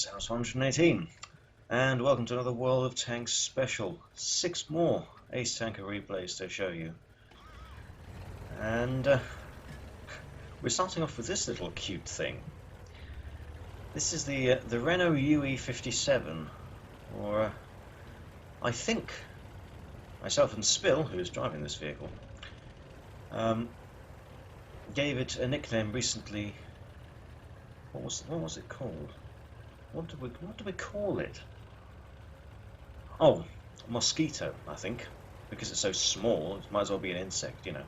It's House 118, and welcome to another World of Tanks special. 6 more Ace Tanker replays to show you. And we're starting off with this little cute thing. This is the Renault UE57, or I think myself and Spill, who is driving this vehicle, gave it a nickname recently. What was it called? What do we call it? Oh, mosquito, I think, because it's so small. It might as well be an insect, you know.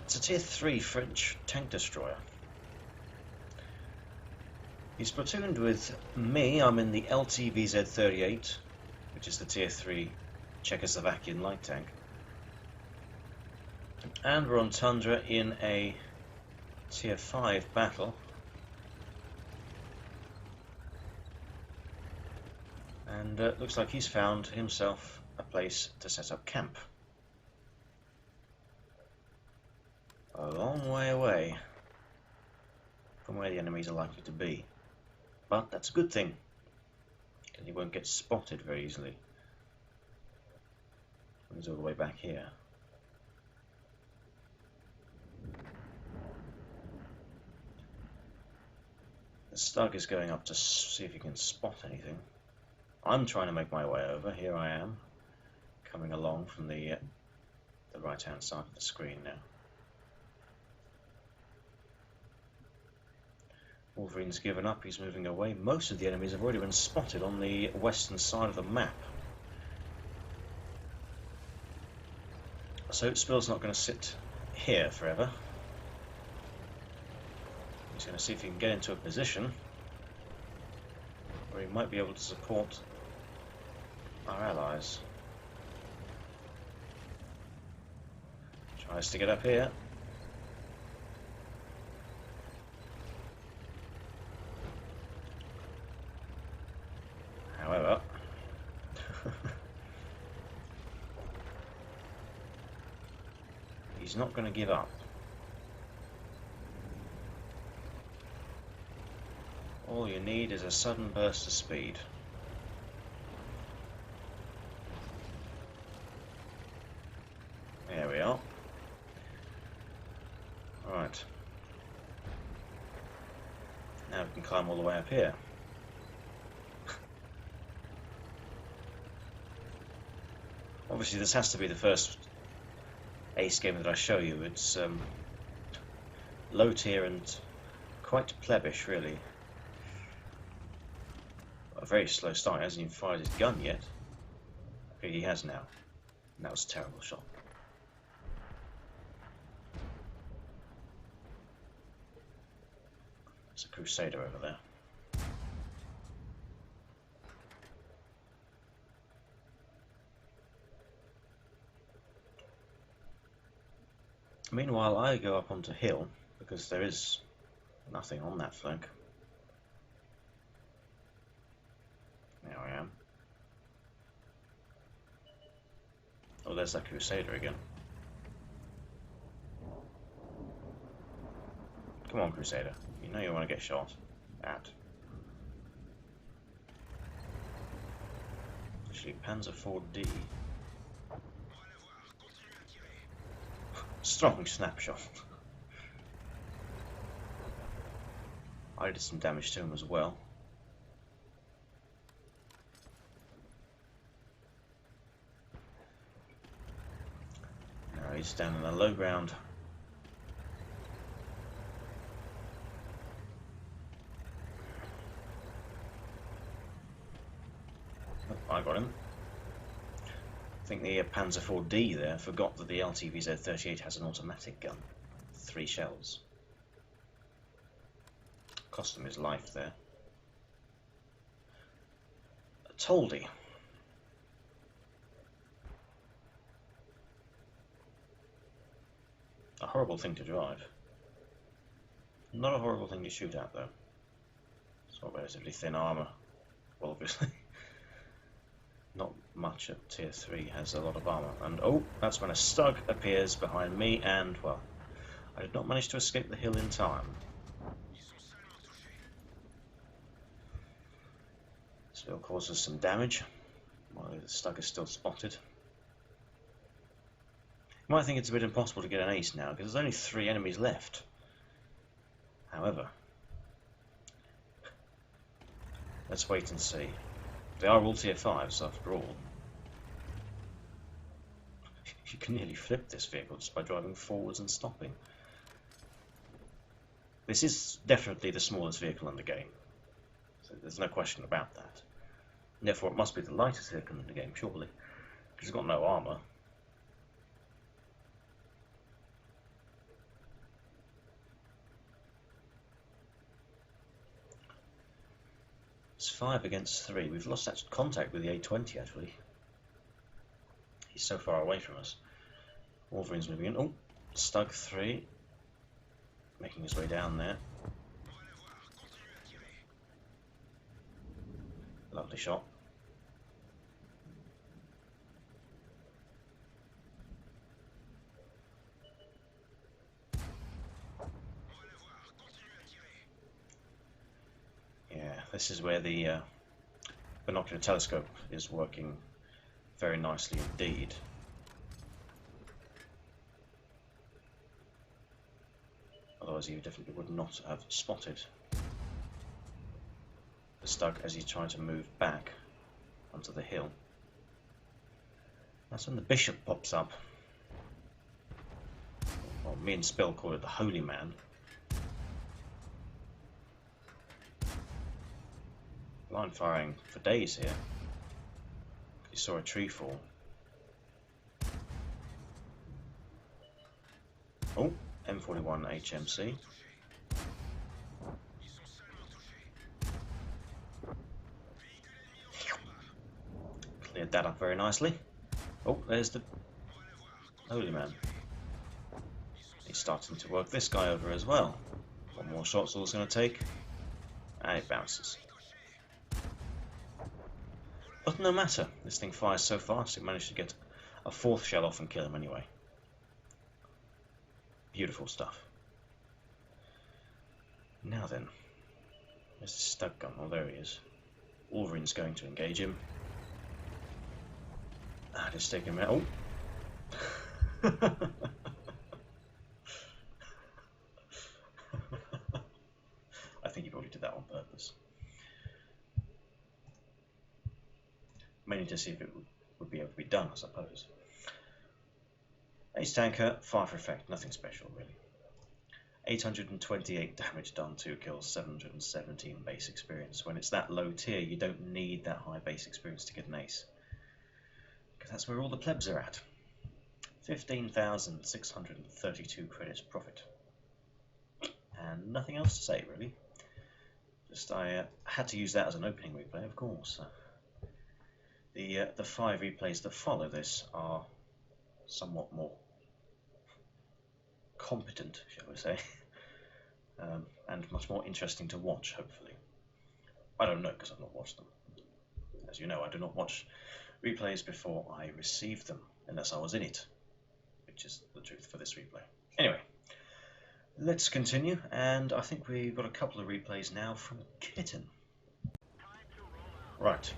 It's a Tier 3 French tank destroyer. He's platooned with me. I'm in the LTVZ-38, which is the Tier 3 Czechoslovakian light tank, and we're on Tundra in a Tier 5 battle. And looks like he's found himself a place to set up camp. A long way away from where the enemies are likely to be. But that's a good thing, because he won't get spotted very easily. He's all the way back here. The Stug is going up to see if he can spot anything. I'm trying to make my way over. Here I am, coming along from the right-hand side of the screen now. Wolverine's given up. He's moving away. Most of the enemies have already been spotted on the western side of the map. So Spill's not going to sit here forever. He's going to see if he can get into a position where he might be able to support our allies. Tries to get up here. However, he's not going to give up. All you need is a sudden burst of speed. There we are. Right. Now we can climb all the way up here. Obviously this has to be the first Ace game that I show you. It's low tier and quite plebbish, really. A very slow start. He hasn't even fired his gun yet. Okay, he has now. And that was a terrible shot. There's a Crusader over there. Meanwhile, I go up onto hill because there is nothing on that flank. There I am. Oh, there's that Crusader again. Come on, Crusader. You know you want to get shot at. Actually, Panzer IV-D. Strong snapshot. I did some damage to him as well. Now he's down in the low ground. Oh, I got him. I think the Panzer IV-D there forgot that the LTVZ-38 has an automatic gun. 3 shells. Cost him his life there. A Toldy. A horrible thing to drive. Not a horrible thing to shoot at, though. It's got relatively thin armour, well, obviously. Not much at Tier 3 has a lot of armour. And oh, that's when a Stug appears behind me, and well, I did not manage to escape the hill in time. Still causes some damage while the Stug is still spotted. You might think it's a bit impossible to get an ace now because there's only 3 enemies left. However, let's wait and see. They are all tier 5s after all. You can nearly flip this vehicle just by driving forwards and stopping. This is definitely the smallest vehicle in the game, so there's no question about that. And therefore it must be the lightest vehicle in the game, surely, because it's got no armour. It's 5 against 3. We've lost that contact with the A20 actually. He's so far away from us. Wolverine's moving in. Oh, Stug 3. Making his way down there. Lovely shot. Yeah, this is where the binocular telescope is working very nicely indeed. Otherwise he definitely would not have spotted the Stug as he tried to move back onto the hill. That's when the bishop pops up. Well, me and Spill call it the Holy Man. Blind firing for days here. You saw a tree fall. Oh, M41 HMC. Cleared that up very nicely. Oh, there's the Holy Man. He's starting to work this guy over as well. One more shot's all it's going to take. And it bounces. But no matter, this thing fires so fast it managed to get a 4th shell off and kill him anyway. Beautiful stuff. Now then, there's the Stug gun. Oh, there he is. Wolverine's going to engage him. Ah, just take him out. Oh! I think he probably did that on purpose. Mainly to see if it would be able to be done, I suppose. Ace tanker, fire for effect, nothing special really. 828 damage done, 2 kills, 717 base experience. When it's that low tier, you don't need that high base experience to get an ace. Because that's where all the plebs are at. 15,632 credits profit. And nothing else to say really. Just I had to use that as an opening replay, of course. The 5 replays that follow this are somewhat more competent, shall we say, and much more interesting to watch, hopefully. I don't know because I've not watched them. As you know, I do not watch replays before I receive them, unless I was in it, which is the truth for this replay. Anyway, let's continue, and I think we've got a couple of replays now from Kitten. Right.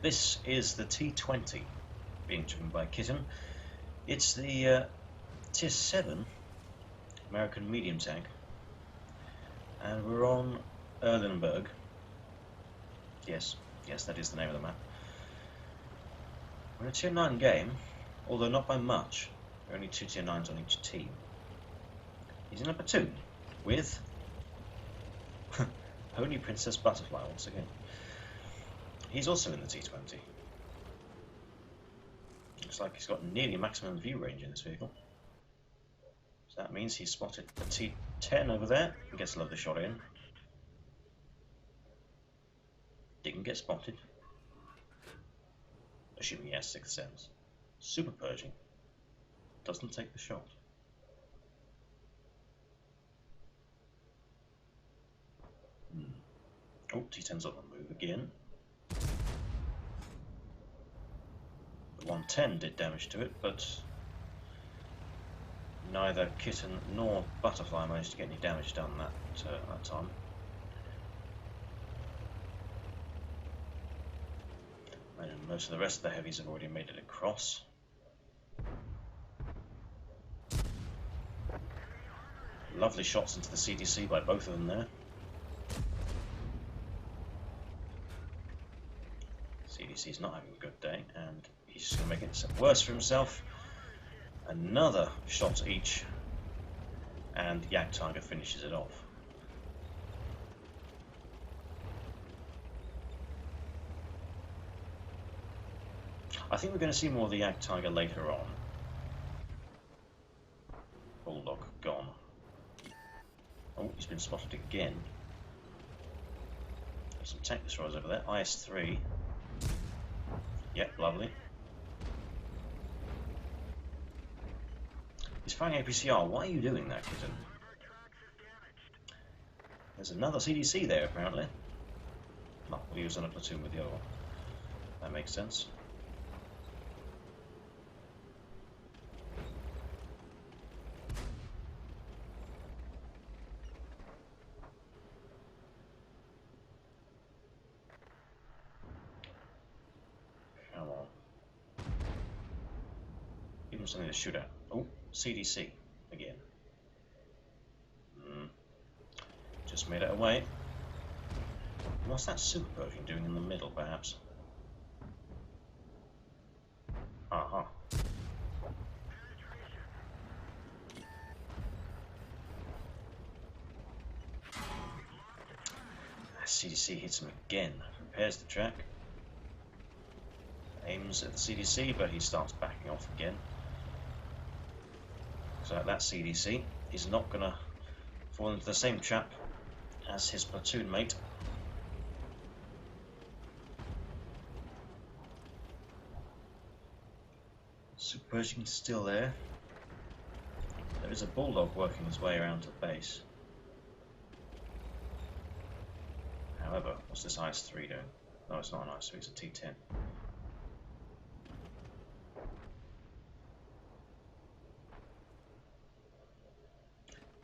This is the T20 being driven by Kitten. It's the Tier 7 American medium tank, and we're on Erlenberg. Yes, that is the name of the map. We're in a Tier 9 game, although not by much. There are only 2 Tier 9s on each team. He's in a platoon with Holy Princess Butterfly once again. He's also in the T20. Looks like he's got nearly maximum view range in this vehicle. So that means he's spotted the T10 over there and gets a lovely shot in. Didn't get spotted. Assuming he has 6th sense. Super purging. Doesn't take the shot. Oh, T10's on the move again. The 110 did damage to it, but neither Kitten nor Butterfly managed to get any damage done that time. And most of the rest of the heavies have already made it across. Lovely shots into the CDC by both of them there. CDC's not having a good day, and he's just going to make it worse for himself. Another shot each, and Yak Tiger finishes it off. I think we're going to see more of the Yak Tiger later on. Bulldog gone. Oh, he's been spotted again. There's some tank destroyers over there. IS-3. Yep, lovely. He's firing APCR. Why are you doing that, kitten? There's another CDC there, apparently. Well, he was on a platoon with the other one. That makes sense. Come on. Give him something to shoot at. Oh, CDC again. Just made it away. What's that super Pershing doing in the middle, perhaps? Aha. CDC hits him again. Repairs the track. Aims at the CDC, but he starts backing off again. So that CDC is not going to fall into the same trap as his platoon mate. Super Pershing is still there. There is a Bulldog working his way around to the base. However, what's this IS-3 doing? No, it's not an IS-3, it's a T-10.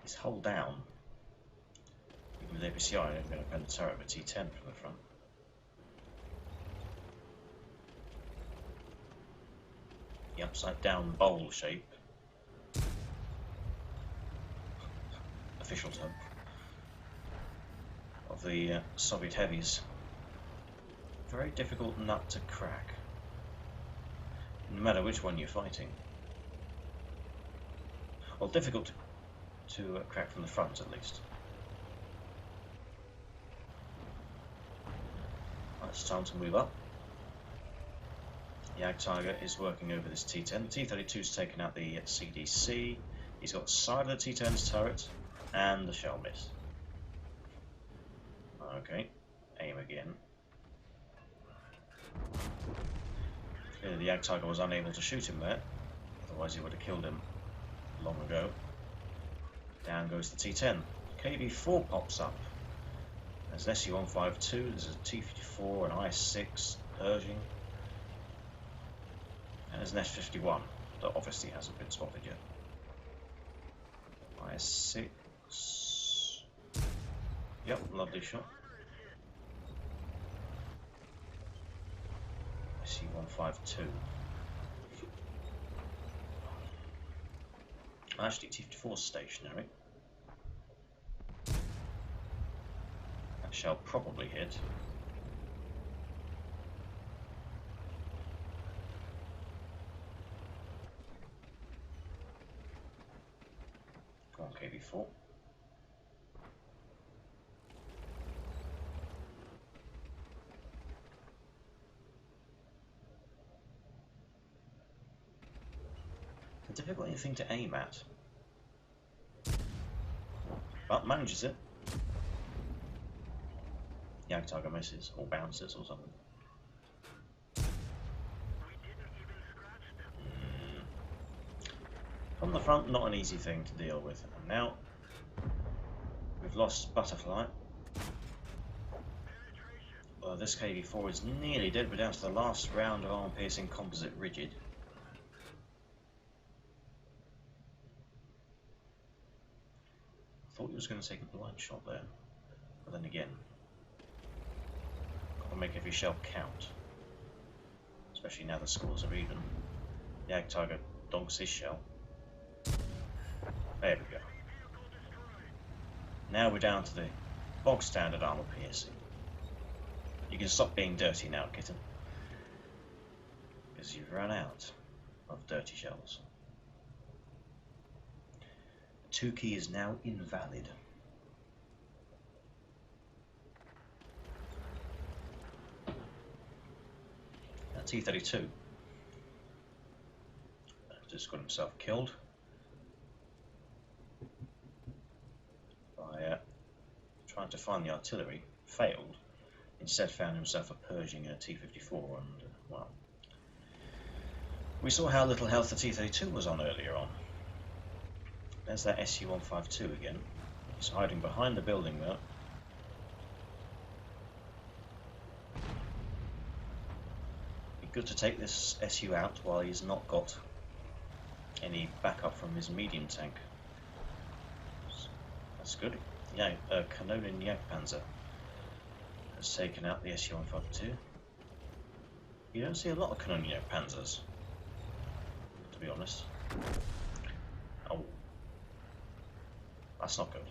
He's hull down. Even with APCR, I'm going to bend the turret of a T-10 from the front. The upside down bowl shape. Official term. Of the Soviet heavies. Very difficult nut to crack. No matter which one you're fighting. Well, difficult to crack from the front at least. Right, it's time to move up. Yak Tiger is working over this T-10. The T-32's taken out the CDC. He's got side of the T-10's turret and the shell miss. Okay, aim again. Clearly the Yak Tiger was unable to shoot him there, otherwise he would have killed him long ago. Down goes the T-10. KV-4 pops up. There's an SU-152, there's a T-54, an IS-6, Pershing, and there's an S-51 that obviously hasn't been spotted yet. IS-6. Yep, lovely shot. SU-152. Actually, T-54 stationary. That shall probably hit. Go on, KV-4. A difficult thing to aim at. But manages it. Yak Tiger misses, or bounces, or something. From the front, not an easy thing to deal with. And now, we've lost Butterfly. This KV-4 is nearly dead. We're down to the last round of arm-piercing composite rigid. I thought he was going to take a blind shot there, but then again, got to make every shell count. especially now the scores are even. The Ag Tiger donks his shell. There we go. Now we're down to the bog standard armor piercing. You can stop being dirty now, kitten, because you've run out of dirty shells. The 2 key is now invalid. Now T-32 just got himself killed by trying to find the artillery, failed. Instead found himself a Pershing and a T-54, and well, we saw how little health the T-32 was on earlier on. There's that Su-152 again. He's hiding behind the building there. Be good to take this Su out while he's not got any backup from his medium tank. That's good. Yeah, Canonian Jagdpanzer has taken out the Su-152. You don't see a lot of Canonian Jagdpanzers, to be honest. Oh, that's not good.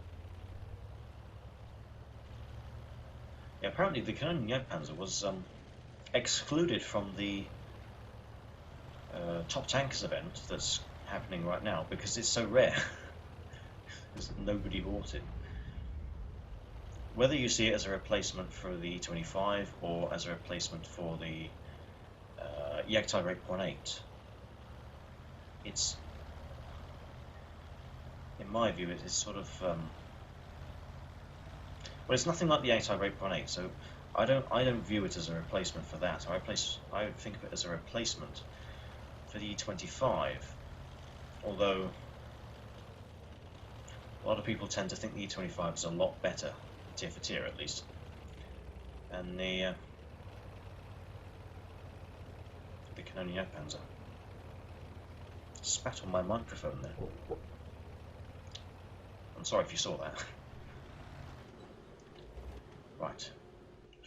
Yeah, apparently the Canonian Jagdpanzer was excluded from the Top Tankers event that's happening right now because it's so rare. Because nobody bought it. Whether you see it as a replacement for the E25 or as a replacement for the Jagdtiger 8.8, it's, in my view, it is sort of well, it's nothing like the Jagdtiger 8.8, so I don't view it as a replacement for that. I would think of it as a replacement for the E25, although a lot of people tend to think the E25 is a lot better, tier for tier at least, and the Canonian Jagdpanzer. Spat on my microphone there. I'm sorry if you saw that. Right,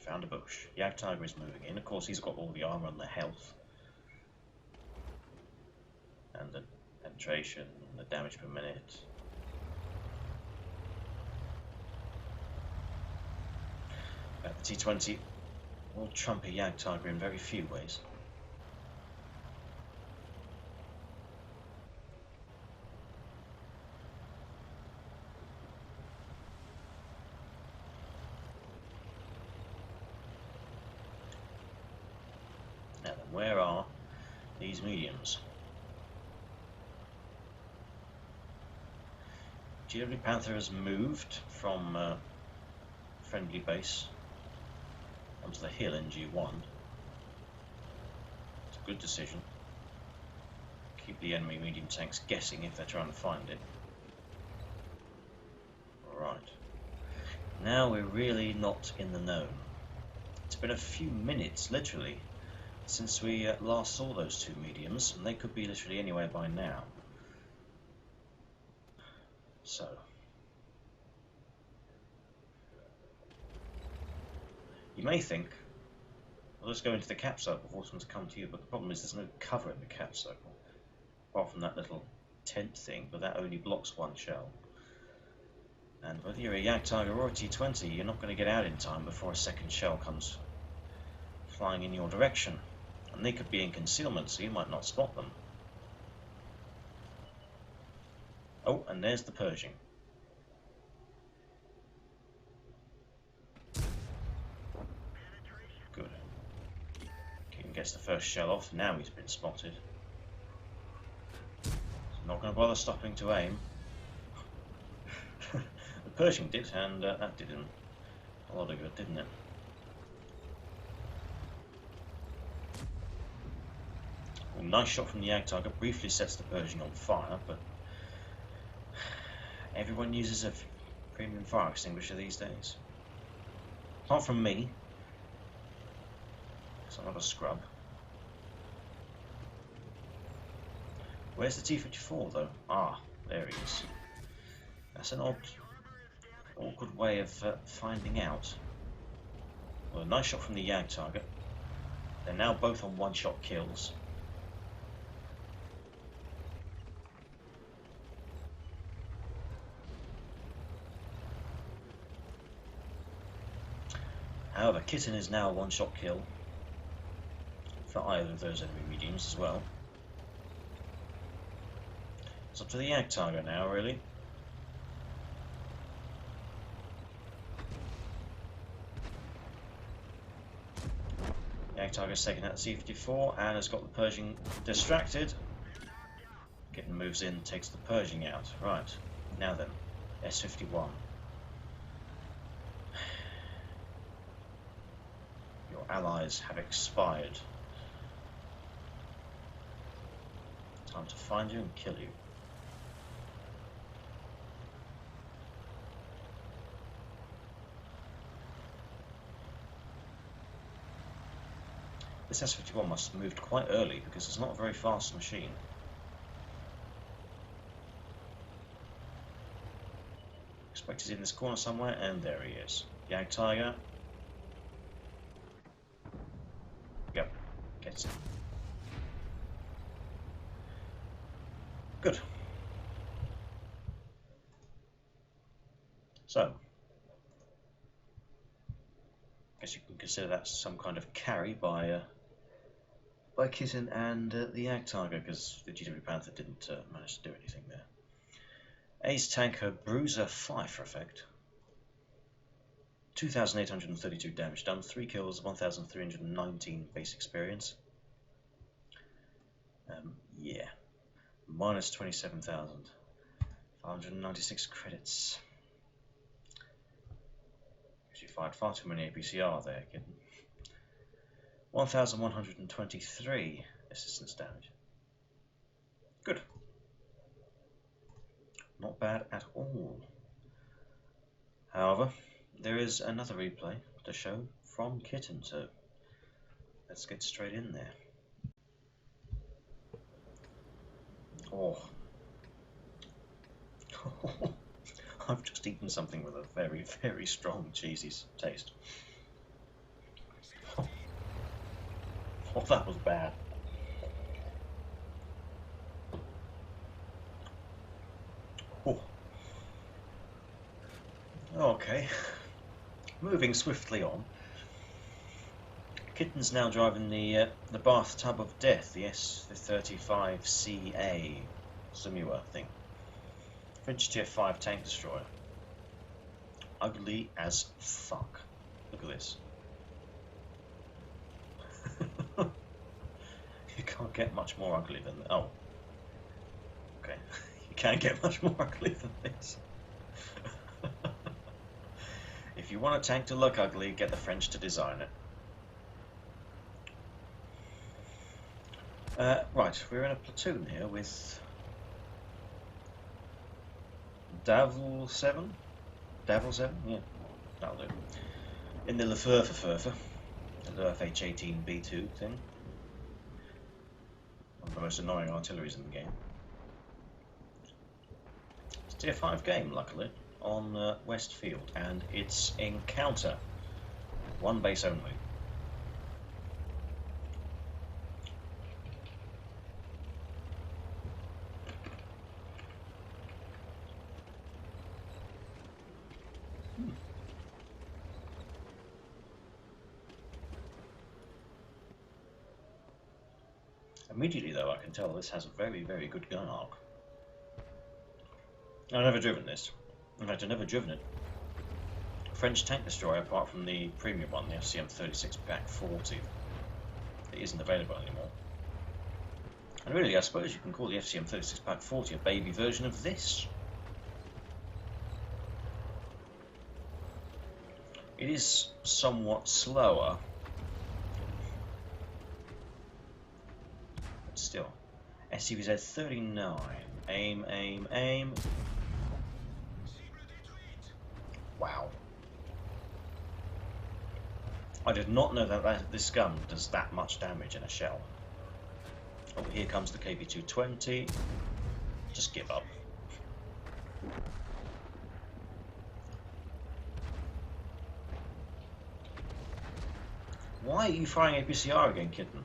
found a bush. Jagdtiger is moving in. Of course, he's got all the armor and the health, and the penetration, and the damage per minute. The T20 will trump a Jagdtiger in very few ways. Now then, where are these mediums? GW Panther has moved from friendly base onto the hill in G1. It's a good decision. Keep the enemy medium tanks guessing if they're trying to find it. Right. Now we're really not in the known. It's been a few minutes, literally, since we last saw those 2 mediums, and they could be literally anywhere by now. So, you may think, well, let's go into the cap circle for someone to come to you, but the problem is there's no cover in the cap circle, apart from that little tent thing, but that only blocks 1 shell. And whether you're a Jagdtiger or a T20, you're not going to get out in time before a second shell comes flying in your direction. And they could be in concealment, so you might not spot them. Oh, and there's the Pershing. Good. Keaton gets the first shell off. Now he's been spotted. He's not going to bother stopping to aim. The Pershing did, and that did him a lot of good, didn't it? Well, nice shot from the Jagdtiger. Briefly sets the Pershing on fire, but everyone uses a premium fire extinguisher these days. Apart from me, because I'm not a scrub. Where's the T-54 though? Ah, there he is. That's an awkward way of finding out. Well, a nice shot from the Jagdtiger. They're now both on one-shot kills. However, Kitten is now a one-shot kill for either of those enemy mediums as well. It's up to the Ag Tiger now, really. The Ag Tiger's taken out the C-54 and has got the Pershing distracted. Kitten moves in, takes the Pershing out. Right, now then, S-51. Your allies have expired. Time to find you and kill you. This S-51 must have moved quite early because it's not a very fast machine. Expect he's in this corner somewhere, and there he is. Ag Tiger. Yep, gets it. Good. So, I guess you can consider that some kind of carry by Kitten and the Ag Tiger, because the GW Panther didn't manage to do anything there. Ace Tanker Bruiser 5 for effect. 2,832 damage done, 3 kills, 1,319 base experience. Yeah. Minus 27,596 credits. Because you fired far too many APCR there, Kitten. 1,123 assistance damage. Good. Not bad at all. However, there is another replay to show from Kitten, so let's get straight in there. Oh. I've just eaten something with a very, very strong cheesy taste. Oh, that was bad. Oh. Okay. Moving swiftly on. Kitten's now driving the bathtub of death, the S-35CA Sumua thing. French Tier 5 tank destroyer. Ugly as fuck. Look at this. You can't get much more ugly than that. Oh. Okay. You can't get much more ugly than this. If you want a tank to look ugly, get the French to design it. Right, we're in a platoon here with Davil 7? Davil 7? Yeah, that'll do. In the Lefurfer, the FH-18B2 thing. One of the most annoying artilleries in the game. It's a Tier 5 game, luckily, on West Field, and it's Encounter. One base only. Immediately, though, I can tell this has a very, very good gun arc. I've never driven this. In fact, I've never driven it. French tank destroyer, apart from the premium one, the FCM-36 Pack 40, that isn't available anymore. And really, I suppose you can call the FCM-36 Pack 40 a baby version of this. It is somewhat slower, but still. SCVZ-39. Aim, aim, aim. Wow. I did not know that this gun does that much damage in a shell. Oh, here comes the KV-220. Just give up. Why are you firing APCR again, kitten?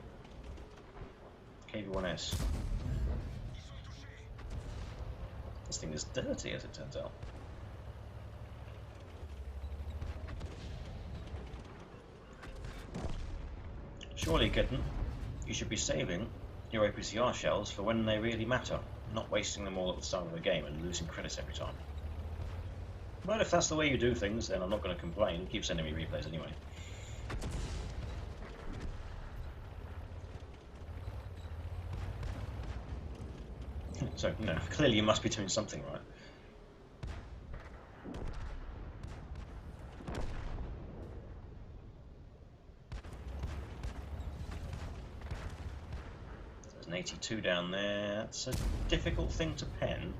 KV-1S. This thing is dirty, as it turns out. Surely, kitten, you should be saving your APCR shells for when they really matter, not wasting them all at the start of the game and losing credits every time. But if that's the way you do things, then I'm not going to complain. Keep sending me replays anyway. So, you know, clearly you must be doing something right. There's an 82 down there. That's a difficult thing to pen.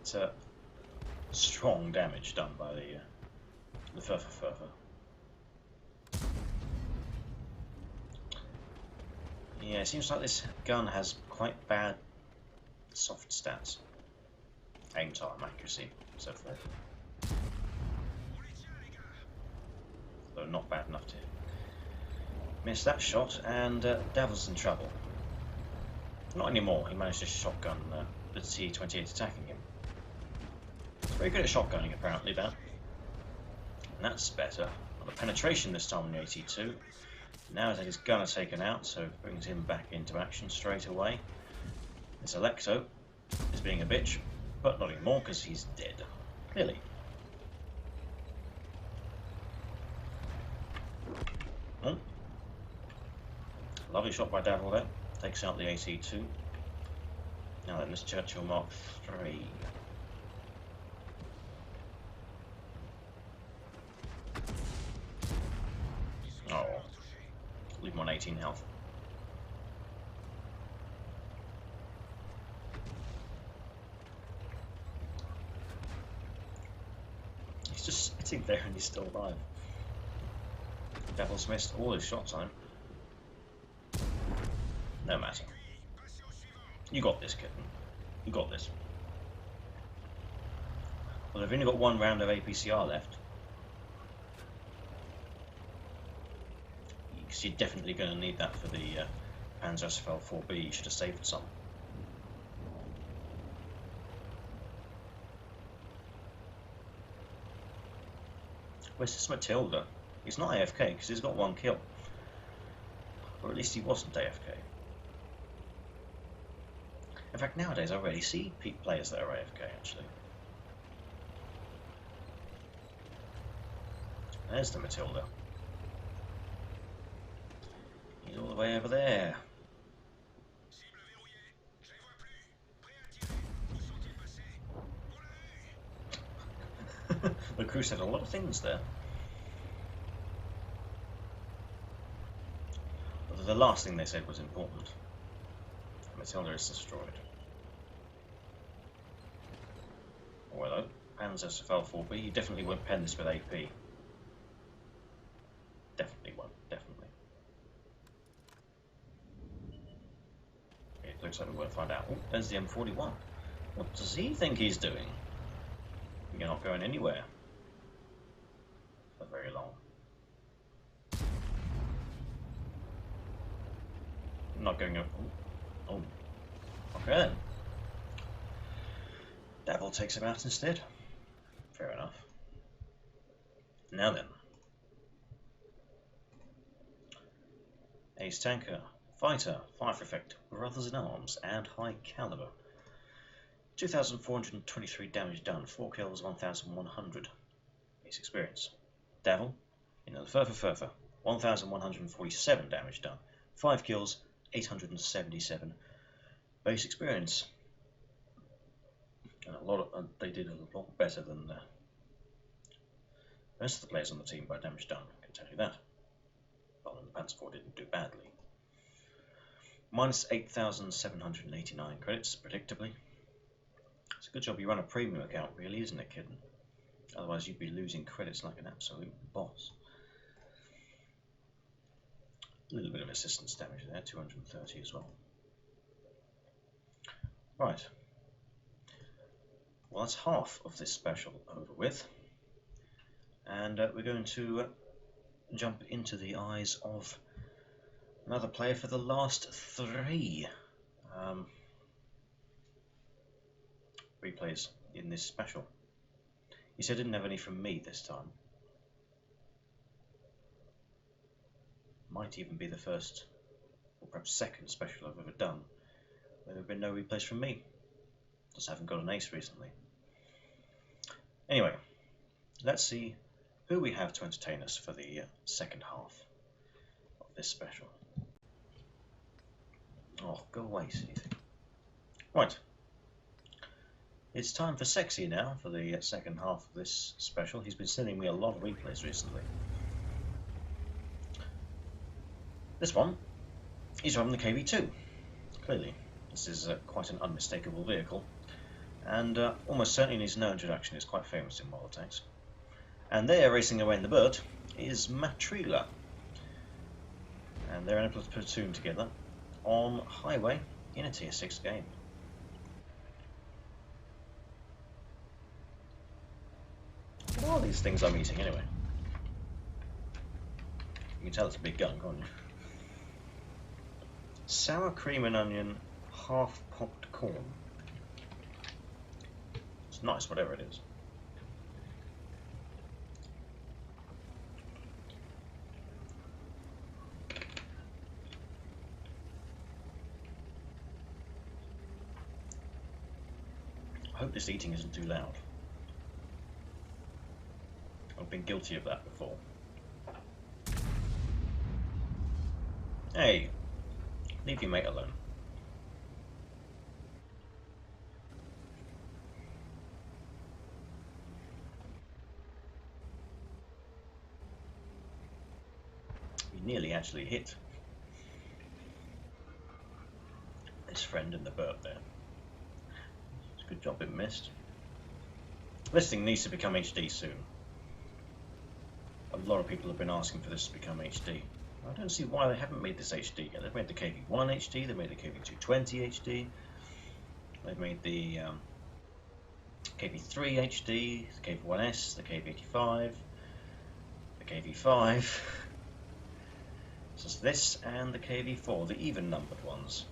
That's strong damage done by the Furfer. Yeah, it seems like this gun has quite bad soft stats. Aim time, accuracy, so forth. Though not bad enough to miss that shot, and Devil's in trouble. Not anymore, he managed to shotgun the T-28 attacking him. He's very good at shotgunning apparently, that. And that's better. Well, the penetration this time on the 82. Now that his gunner taken out, so it brings him back into action straight away. This Electo is being a bitch, but not anymore because he's dead. Clearly. Oh. Lovely shot by Davil there. Takes out the AT-2. Now then, this Churchill Mark III. Oh. Leave him on 18 health. He's just sitting there and he's still alive. Devil's missed all his shots on him. No matter. You got this, kitten. You got this. Well, they've only got one round of APCR left. Because you're definitely going to need that for the Panzer 4B. You should have saved some. Where's this Matilda? He's not AFK because he's got one kill. Or at least he wasn't AFK. In fact, nowadays I rarely see players that are AFK, actually. There's the Matilda. He's all the way over there. The crew said a lot of things there. But the last thing they said was important. Matilda is destroyed. Oh, hello. Panzer 4B. You definitely won't pen this with AP. Definitely won't. Definitely. It looks like we're going to find out. Oh, there's the M41. What does he think he's doing? You're not going anywhere. For very long. I'm not going up. Oh. Okay then. Devil takes him out instead. Fair enough. Now then. Ace Tanker, Fighter, Fire Effect, Brothers in Arms, and High Caliber. 2,423 damage done, 4 kills, 1,100. Ace experience. Devil, the Furfer, 1,147 damage done, 5 kills, 877 base experience. And they did a lot better than the rest of the players on the team by damage done, I can tell you that. Well, the Panzer IV didn't do badly. Minus 8,789 credits, predictably. It's a good job you run a premium account, really, isn't it, kid? Otherwise you'd be losing credits like an absolute boss. A little bit of assistance damage there, 230 as well. Right. Well, that's half of this special over with. And we're going to jump into the eyes of another player for the last three replays in this special. You said I didn't have any from me this time. Might even be the first, or perhaps second special I've ever done where there have been no replays from me. Just haven't got an ace recently. Anyway, let's see who we have to entertain us for the second half of this special. Oh, go away, Stevie. Right. It's time for McSeksi now for the second half of this special. He's been sending me a lot of replays recently. This one is from the KV2. Clearly, this is quite an unmistakable vehicle, and almost certainly needs no introduction. It's quite famous in model tanks. And there, racing away in the bird, is Matrila. And they're in a platoon together on highway in a tier 6 game. What are these things I'm eating anyway? You can tell it's a big gun, can't you? Sour cream and onion, half popped corn. It's nice, whatever it is. I hope this eating isn't too loud. I've been guilty of that before. Hey, leave your mate alone. You nearly actually hit this friend in the burp there. It's a good job it missed. This thing needs to become HD soon. A lot of people have been asking for this to become HD. I don't see why they haven't made this HD yet. They've made the KV1 HD, they've made the KV220 HD, they've made the KV3 HD, the KV1S, the KV85, the KV5. So it's this and the KV4, the even numbered ones.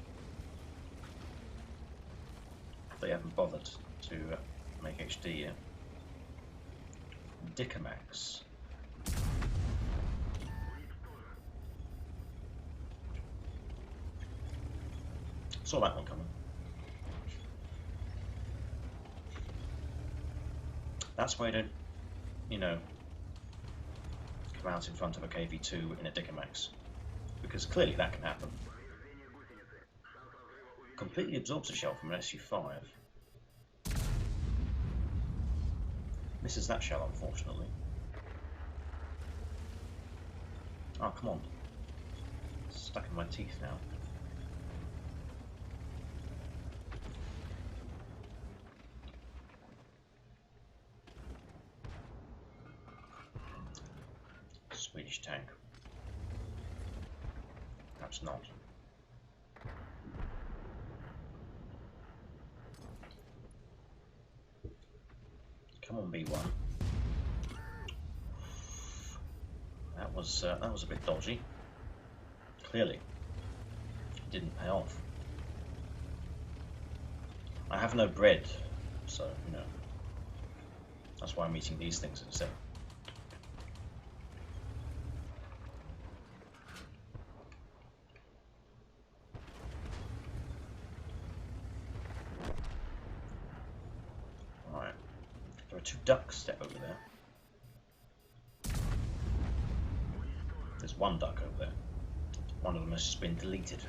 They haven't bothered to make HD yet. Dicamax. Saw that one coming. That's why I don't, you know, come out in front of a KV2 in a Dicamax, because clearly that can happen. Completely absorbs a shell from an SU5. Misses that shell, unfortunately. Oh, come on. It's stuck in my teeth now. Swedish tank. Perhaps not. Come on, B1. That was a bit dodgy. Clearly, it didn't pay off. I have no bread, so you know that's why I'm eating these things instead. Alright. There are two ducks over there. There's one duck over there. One of them has just been deleted.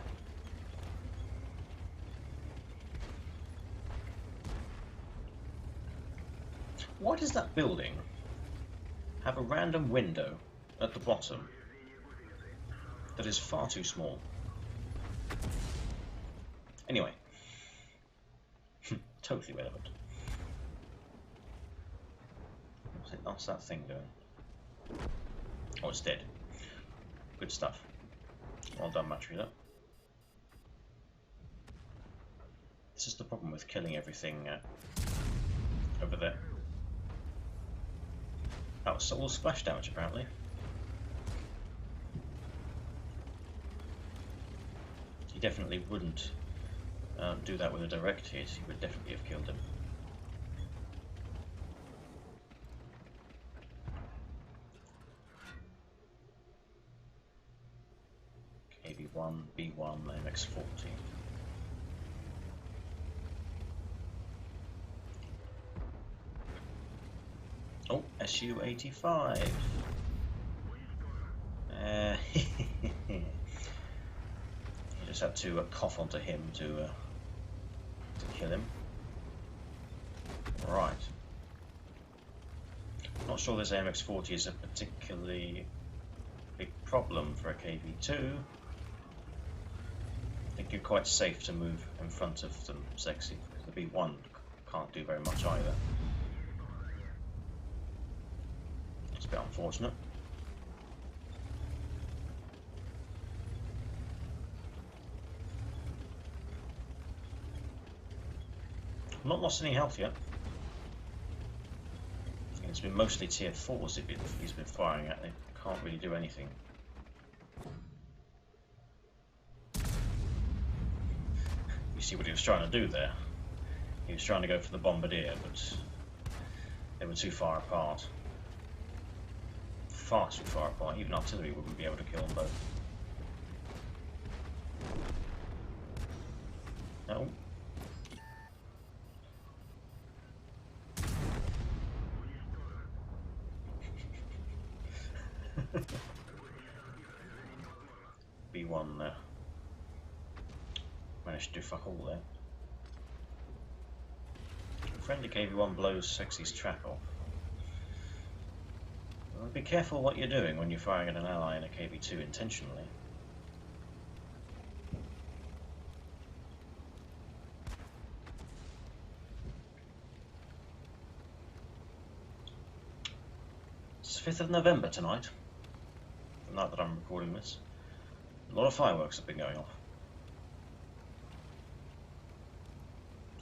Why does that building have a random window at the bottom that is far too small? Anyway, totally relevant. What's that thing doing? Oh, it's dead. Good stuff. Well done, match reader. This is the problem with killing everything over there. Oh, it's all splash damage apparently. He definitely wouldn't do that with a direct hit. He would definitely have killed him. KB1, B1, MX40. Oh, SU-85. You just had to cough onto him to kill him. Right. Not sure this MX40 is a particularly big problem for a KV2. I think you're quite safe to move in front of them, McSeksi, because the B1 can't do very much either. It's a bit unfortunate. I've not lost any health yet. It's been mostly tier 4s he's been firing at. They can't really do anything. You see what he was trying to do there? He was trying to go for the bombardier, but they were too far apart. Far too far apart. Even artillery wouldn't be able to kill them both. No. B1 managed to do fuck all there. Friendly KV1 blows Sexy's trap off. Well, be careful what you're doing when you're firing at an ally in a KV2 intentionally. It's 5th of November tonight, the night that I'm recording this. A lot of fireworks have been going off.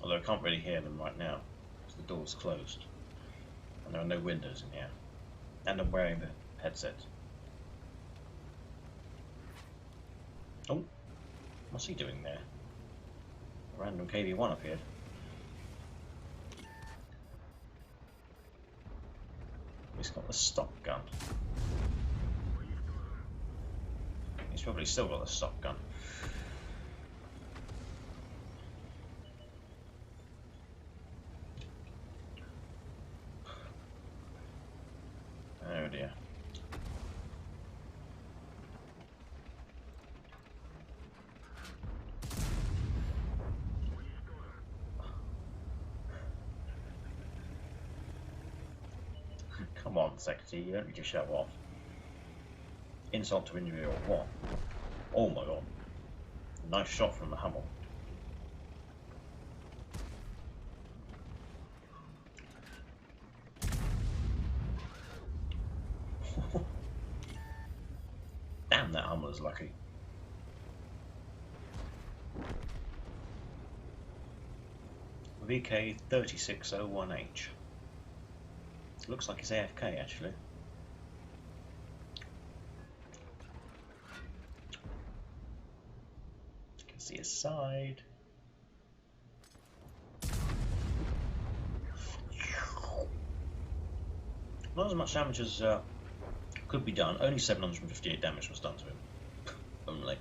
Although I can't really hear them right now, because the door's closed. And there are no windows in here. And I'm wearing the headset. Oh, what's he doing there? A random KV1 appeared. He's got the stock gun. He's probably still got the stock gun. Oh dear. Come on, McSeksi, you don't need to show off. Insult to injury or what? Oh my god. Nice shot from the Hummel. Damn, that Hummel is lucky. VK 3601H. Looks like it's AFK actually. You can see his side. Not as much damage as could be done. Only 758 damage was done to him. Only.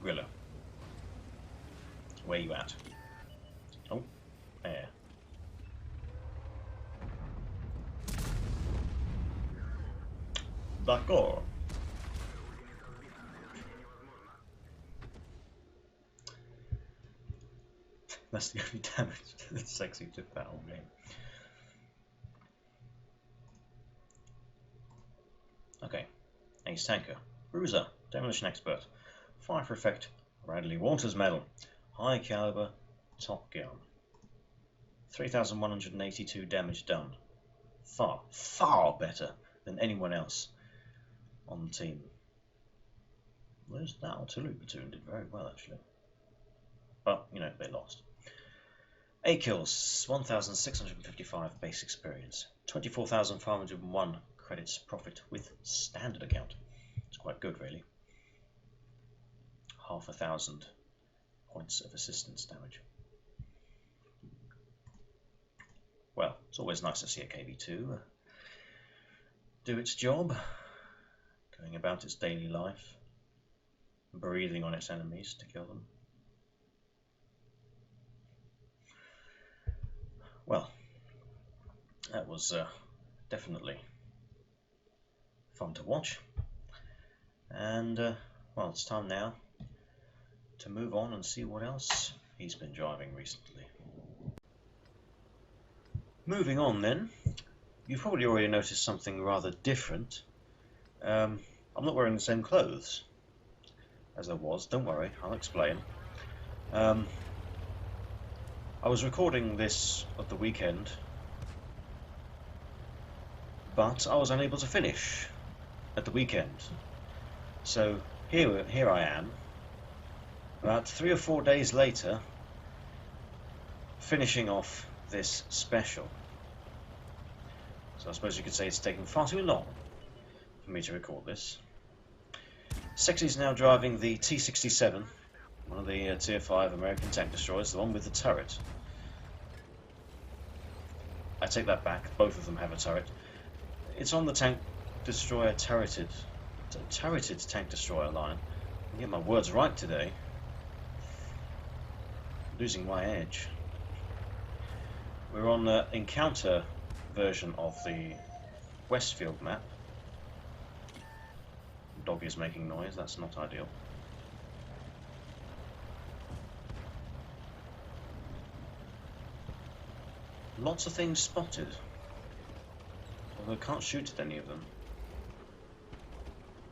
Grilla. Where you at? Oh, there. D'accord. That's the only damage that McSeksi took that whole game. Okay. Ace Tanker. Bruiser. Demolition Expert. Fire for Effect. Radley Walters Medal. High Caliber. Top Gun. 3,182 damage done. Far, far better than anyone else on the team. Where's that artillery platoon? Did very well, actually. But, you know, they lost. 8 kills, 1,655 base experience, 24,501 credits profit with standard account. It's quite good, really. 1,000 points of assistance damage. Well, it's always nice to see a KV-2 do its job, going about its daily life, breathing on its enemies to kill them. Well, that was definitely fun to watch, and well, it's time now to move on and see what else he's been driving recently. Moving on then, you've probably already noticed something rather different. I'm not wearing the same clothes as I was, don't worry, I'll explain. I was recording this at the weekend, but I was unable to finish at the weekend. So here I am, about 3 or 4 days later, finishing off this special. So I suppose you could say it's taking far too long for me to record this. McSeksi is now driving the T-67, one of the Tier 5 American tank destroyers, the one with the turret. I take that back, both of them have a turret. It's on the tank destroyer turreted tank destroyer line. I get my words right today. Losing my edge. We're on the encounter version of the Westfield map. Dog is making noise, that's not ideal. Lots of things spotted, although I can't shoot at any of them.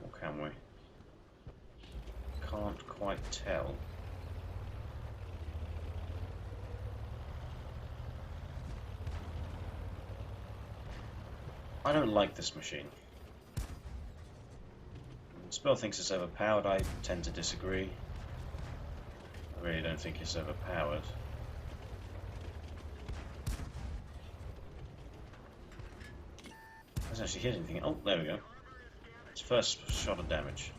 Or can we? Can't quite tell. I don't like this machine. Spell thinks it's overpowered. I tend to disagree. I really don't think it's overpowered. Doesn't actually hit anything. Oh, there we go. It's first shot of damage.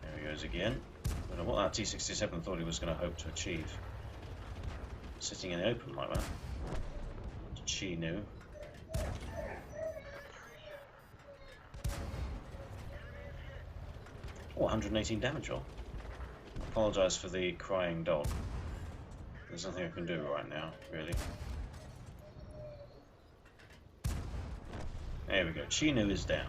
There he goes again. I don't know what that T-67 thought he was going to hope to achieve. Sitting in the open like that. Chi knew. Oh, 118 damage roll. Apologise for the crying dog. There's nothing I can do right now, really. There we go. Chinu is down.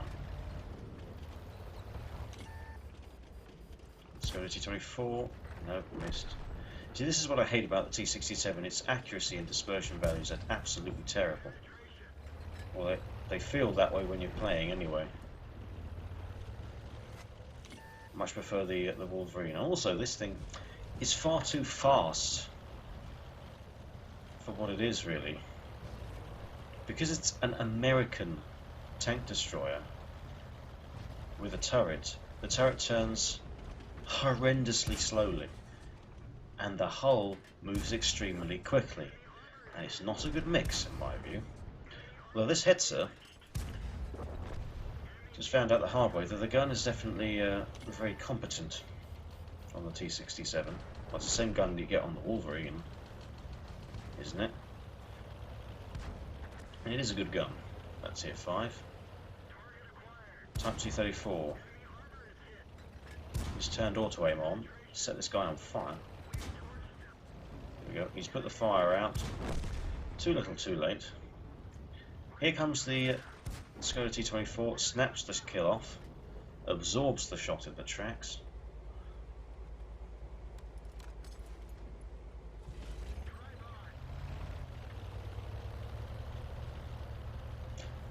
Let's go to T-24. Nope, missed. See, this is what I hate about the T-67. Its accuracy and dispersion values are absolutely terrible. Well, they feel that way when you're playing anyway. Much prefer the Wolverine. Also, this thing is far too fast for what it is, really. Because it's an American tank destroyer with a turret, the turret turns horrendously slowly, and the hull moves extremely quickly. And it's not a good mix, in my view. Well, this Hetzer just found out the hard way that the gun is definitely very competent on the T-67. Well, it's the same gun you get on the Wolverine, isn't it? And it is a good gun. That's Tier 5. Type T-34. He's turned auto-aim on, set this guy on fire. There we go, he's put the fire out. Too little, too late. Here comes the Skoda T-24, snaps this kill off, absorbs the shot in the tracks.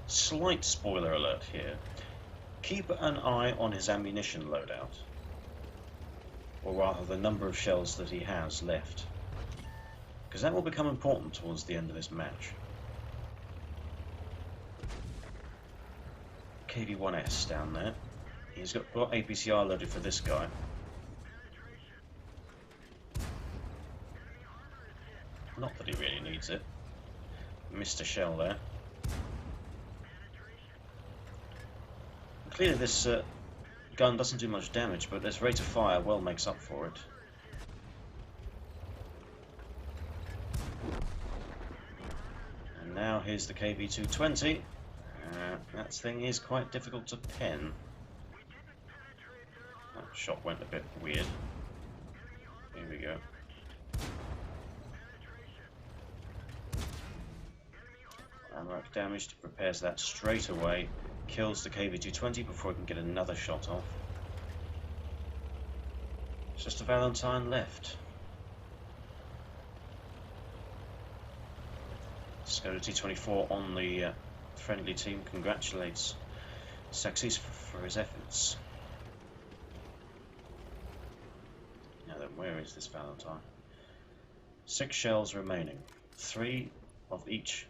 Slight spoiler alert here. Keep an eye on his ammunition loadout, or rather the number of shells that he has left, because that will become important towards the end of this match. KV-1S down there. He's got APCR loaded for this guy. Not that he really needs it. Missed a shell there. Clearly this gun doesn't do much damage, but its rate of fire well makes up for it. And now here's the KV-220. That thing is quite difficult to pen. That shot went a bit weird. Here we go. Ammo damaged, repairs that straight away, kills the KV-220 before it can get another shot off. It's just a Valentine left. Skoda T24 on the friendly team congratulates McSeksi for his efforts. Now then, where is this Valentine? 6 shells remaining, 3 of each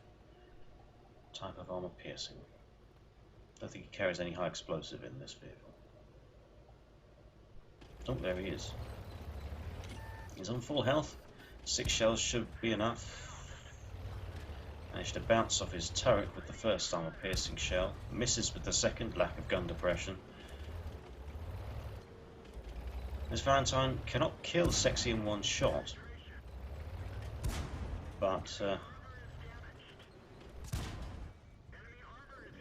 type of armor piercing. Don't think he carries any high explosive in this vehicle. Oh, there he is. He's on full health. 6 shells should be enough. Managed to bounce off his turret with the first armor piercing shell. Misses with the second, lack of gun depression. This Valentine cannot kill McSeksi in one shot. But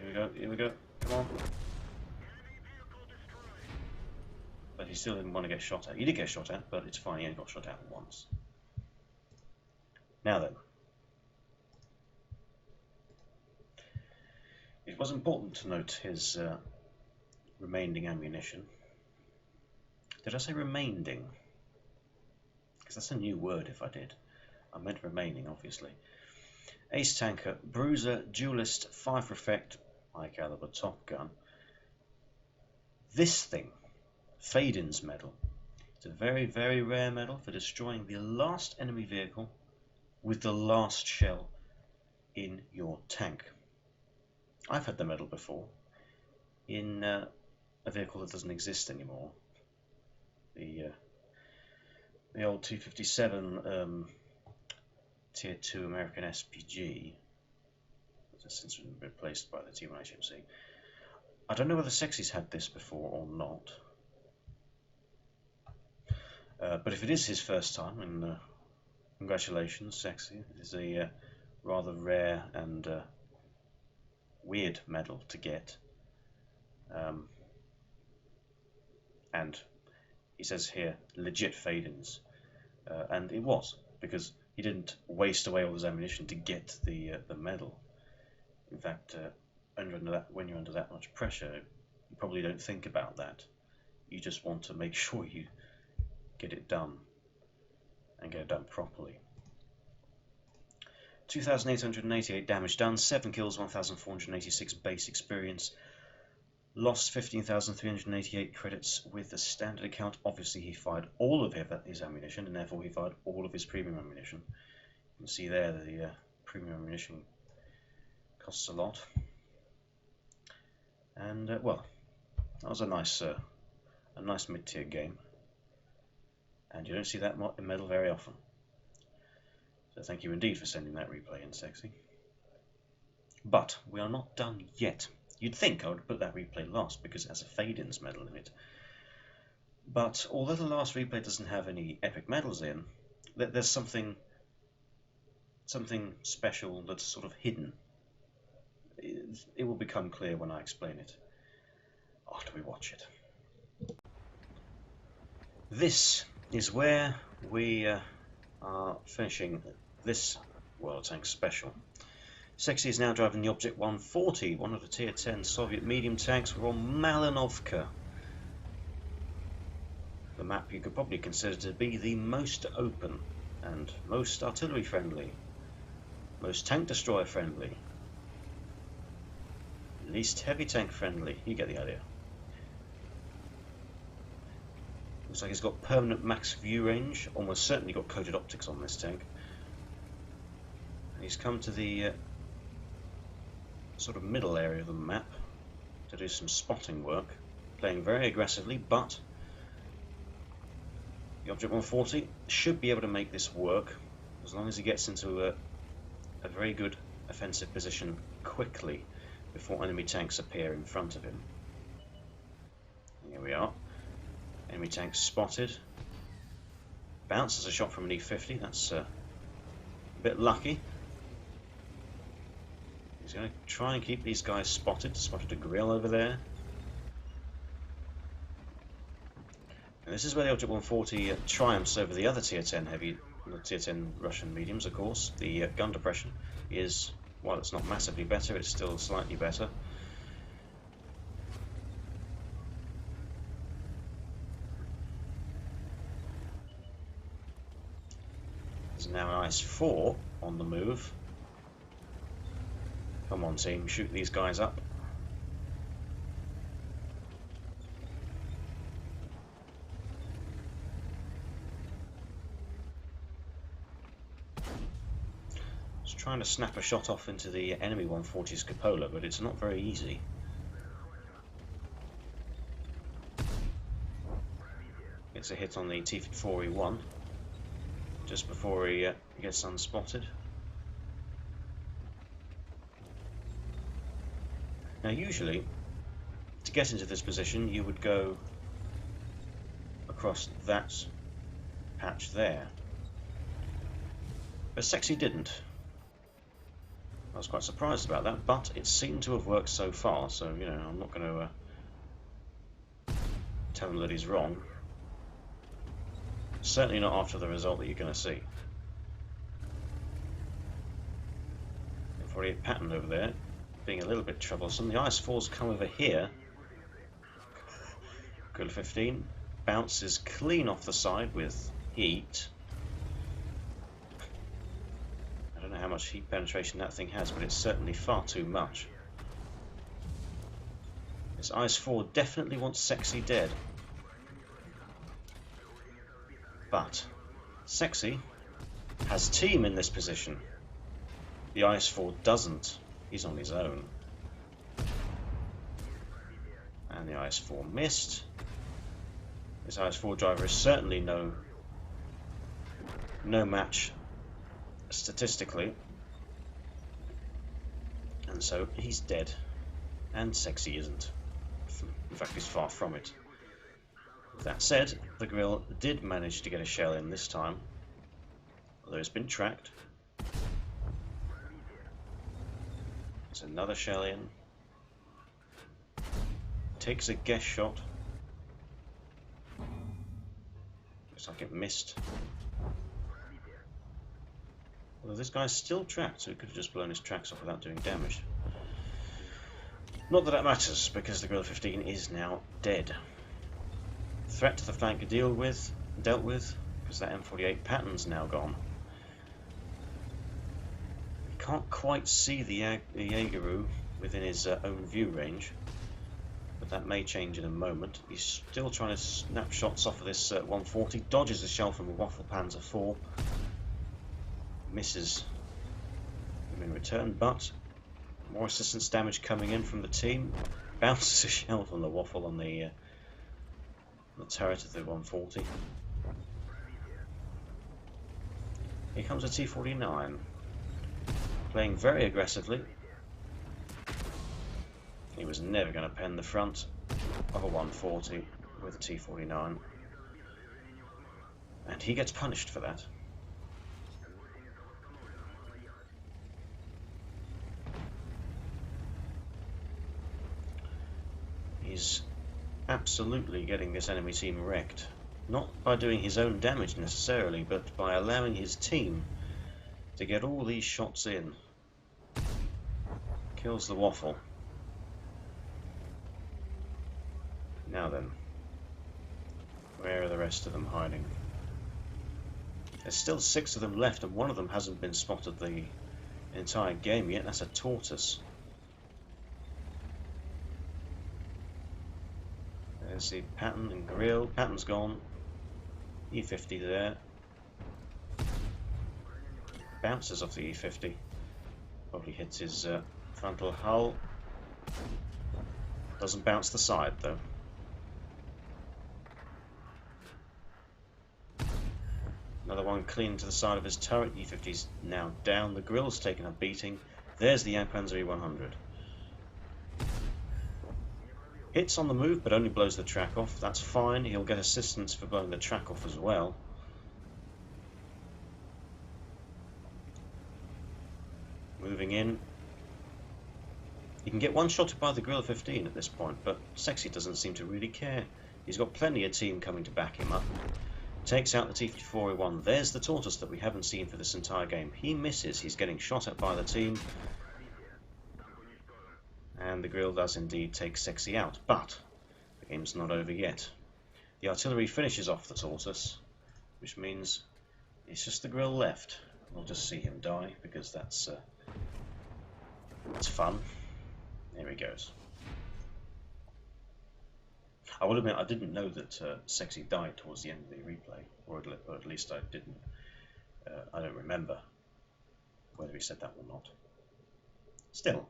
here we go, come on. But he still didn't want to get shot at. He did get shot at, but it's fine, he only got shot at once. Now then. It was important to note his remaining ammunition. Did I say remaining? Because that's a new word if I did. I meant remaining, obviously. Ace Tanker, Bruiser, Duelist, 5 Effect, high caliber Top Gun. This thing, Faden's medal. It's a very, very rare medal for destroying the last enemy vehicle with the last shell in your tank. I've had the medal before in a vehicle that doesn't exist anymore. The old 257 Tier 2 American SPG has since been replaced by the T1 HMC. I don't know whether McSeksi's had this before or not, but if it is his first time, then congratulations, McSeksi. It is a rather rare and weird medal to get. And he says here, legit Faden's, and it was, because he didn't waste away all his ammunition to get the medal. In fact, when you're under that much pressure, you probably don't think about that. You just want to make sure you get it done, and get it done properly. 2,888 damage done, 7 kills, 1,486 base experience. Lost 15,388 credits with the standard account. Obviously he fired all of his ammunition, and therefore he fired all of his premium ammunition. You can see there that the premium ammunition costs a lot. And well, that was a nice mid-tier game, and you don't see that medal very often. So thank you indeed for sending that replay in, McSeksi. But we are not done yet. You'd think I would put that replay last because it has a Faden's medal in it. But although the last replay doesn't have any epic medals in, there's something special that's sort of hidden. It will become clear when I explain it after we watch it. This is where we are finishing this World Tank Special. McSeksi is now driving the Object 140, one of the Tier 10 Soviet medium tanks. We're on Malinovka, the map you could probably consider to be the most open and most artillery friendly, most tank destroyer friendly, least heavy tank friendly. You get the idea. Looks like it's got permanent max view range, almost certainly got coated optics on this tank. And he's come to the sort of middle area of the map to do some spotting work, playing very aggressively, but the Object 140 should be able to make this work as long as he gets into a very good offensive position quickly before enemy tanks appear in front of him. Here we are. Enemy tank spotted. Bounces a shot from an E50. That's a bit lucky. He's going to try and keep these guys spotted. Spotted a grill over there. And this is where the Object 140 triumphs over the other Tier 10 heavy, the Tier 10 Russian mediums, of course. The gun depression is, while it's not massively better, it's still slightly better. There's now an IS-4 on the move. Come on, team, shoot these guys up. Trying to snap a shot off into the enemy 140's cupola, but it's not very easy. Gets a hit on the T4E1 just before he gets unspotted. Now usually, to get into this position, you would go across that patch there. But McSeksi didn't. I was quite surprised about that, but it seemed to have worked so far, so, you know, I'm not going to tell him that he's wrong. Certainly not after the result that you're going to see. 48 pattern over there, being a little bit troublesome. The IS-4's come over here. Good 15. Bounces clean off the side with heat. I don't know how much heat penetration that thing has, but it's certainly far too much. This IS-4 definitely wants McSeksi dead. But McSeksi has team in this position. The IS-4 doesn't. He's on his own. And the IS-4 missed. This IS-4 driver is certainly no match statistically, and so he's dead, and McSeksi isn't. In fact, he's far from it. That said, the grill did manage to get a shell in this time, although it's been tracked. There's another shell in. Takes a guess shot. Looks like it missed. Although this guy's still tracked, so he could have just blown his tracks off without doing damage. Not that that matters, because the Grill 15 is now dead. Threat to the flank dealt with, because that M48 pattern's now gone. You can't quite see the Jaegeru within his own view range, but that may change in a moment. He's still trying to snap shots off of this 140, dodges a shell from a Waffle Panzer IV. Misses him in return, but more assistance damage coming in from the team. Bounces a shell from the Waffle on the turret of the 140. Here comes a T49, playing very aggressively. He was never going to pen the front of a 140 with a T49, and he gets punished for that. He's absolutely getting this enemy team wrecked. Not by doing his own damage necessarily, but by allowing his team to get all these shots in. Kills the Waffle. Now then, where are the rest of them hiding? There's still 6 of them left, and one of them hasn't been spotted the entire game yet. That's a Tortoise. There's the pattern and grill. Pattern's gone. E50 there. Bounces off the E50. Probably hits his frontal hull. Doesn't bounce the side though. Another one clean to the side of his turret. E-50's now down. The grill's taken a beating. There's the Jagdpanzer E-100. Hits on the move, but only blows the track off. That's fine. He'll get assistance for blowing the track off as well. Moving in. He can get one-shotted by the Grill 15 at this point, but McSeksi doesn't seem to really care. He's got plenty of team coming to back him up. Takes out the T-54A1. There's the Tortoise that we haven't seen for this entire game. He misses. He's getting shot at by the team. And the Grill does indeed take McSeksi out, but the game's not over yet. The artillery finishes off the Tortoise, which means it's just the Grill left. We'll just see him die, because that's fun. There he goes. I will admit I didn't know that McSeksi died towards the end of the replay, or at least I didn't. I don't remember whether he said that or not. Still.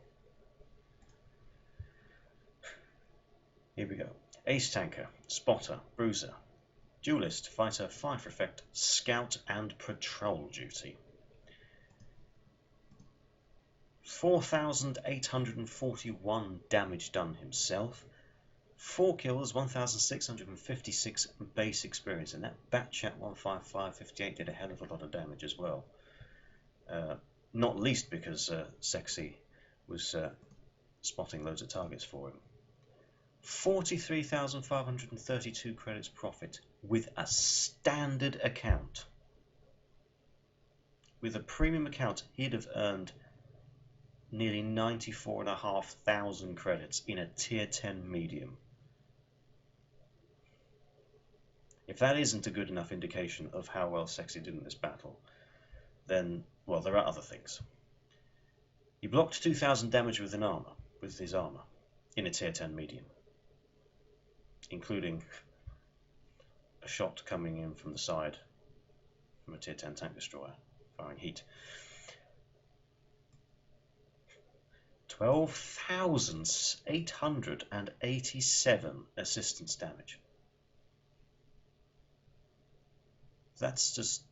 Here we go. Ace Tanker, Spotter, Bruiser, Duelist, Fighter, Fire for Effect, Scout and Patrol Duty. 4,841 damage done himself. 4 kills, 1,656 base experience, and that Batchat 15558 did a hell of a lot of damage as well. Not least because McSeksi was spotting loads of targets for him. 43,532 credits profit with a standard account. With a premium account, he'd have earned nearly 94,500 credits in a tier 10 medium. If that isn't a good enough indication of how well McSeksi did in this battle, then, well, there are other things. He blocked 2,000 damage with his armor, in a tier 10 medium, including a shot coming in from the side from a tier 10 tank destroyer, firing heat. 12,887 assistance damage. That's just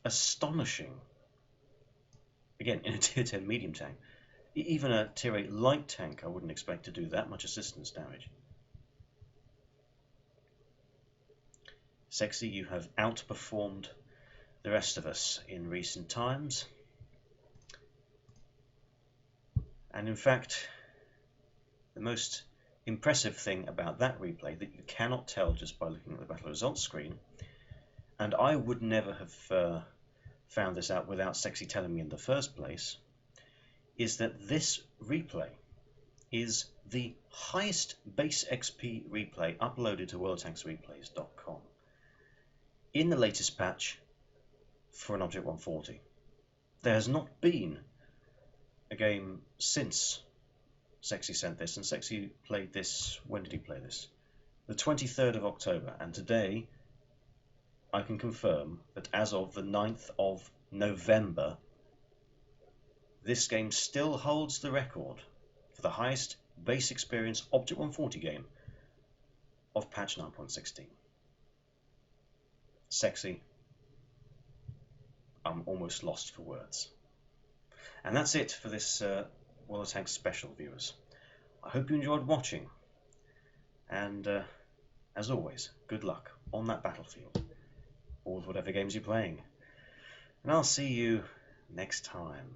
astonishing. Again, in a tier 10 medium tank. Even a tier 8 light tank I wouldn't expect to do that much assistance damage. McSeksi, you have outperformed the rest of us in recent times. And in fact, the most impressive thing about that replay that you cannot tell just by looking at the battle results screen, and I would never have found this out without McSeksi telling me in the first place, is that this replay is the highest base XP replay uploaded to worldtanksreplays.com in the latest patch for an Object 140. There has not been a game since McSeksi sent this, and McSeksi played this. When did he play this? The 23rd of October, and today I can confirm that as of the 9th of November, this game still holds the record for the highest base experience Object 140 game of patch 9.16. McSeksi, I'm almost lost for words. And that's it for this World of Tanks special, viewers. I hope you enjoyed watching, and as always, good luck on that battlefield, or with whatever games you're playing. And I'll see you next time.